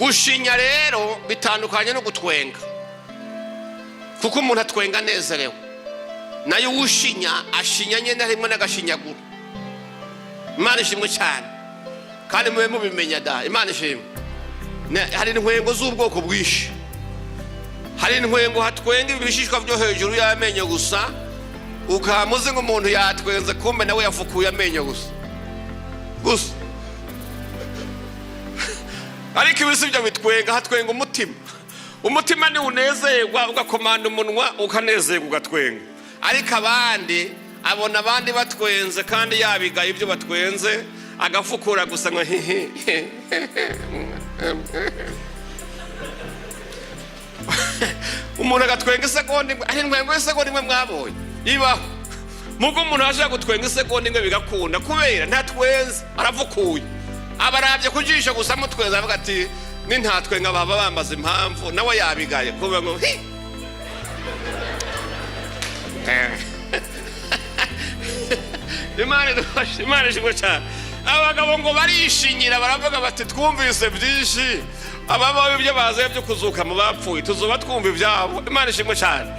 Gushinya rero bitandukanye no gutwenga, kuko umuntu atwenga nezerewe, nayo ushinya ashinya nyene harimo n'agashinyaguro. Imana ishimwe cyane, kandi mwe mubimenya da. Imana ishimwe. Hari intwengo z'ubwoko bwishi. Hari intwengo hatwenga ibishishwa byo hejuru y'amenyo gusa, ukamuze ngo umuntu yatwenze kumbe nawe yafukuye amenyo gusa. Ariko ibisi byo bitwenga, hatwenga umutima ni unezerwa, ugakomanda umunwa ukanezerwa ugatwenga. Ariko abandi abona abandi batwenze kandi yabigaye ibyo batwenze, agafukura gusa ngo umuntu agatwenga isegonda imwe. Ari intwengo isegonda imwe mwabonye ibaho. Mugo umuntu ashaka gutwenga isegonda imwe bigakunda kubera ntatwenze, aravukuye. Abarabye kujisha gusa mutwenza avuga ati ni ntatwenga baba bambaza impamvu, nawe yabigaye kuvuga ngo Imana ishimwe cyane. Abagabo ngo barishinyira baravuga bati twumvise byinshi, ababaho ibyo bazaye byo kuzuka mu bapfuye tuzoba twumva ibyabo. Imana ishimwe cyane.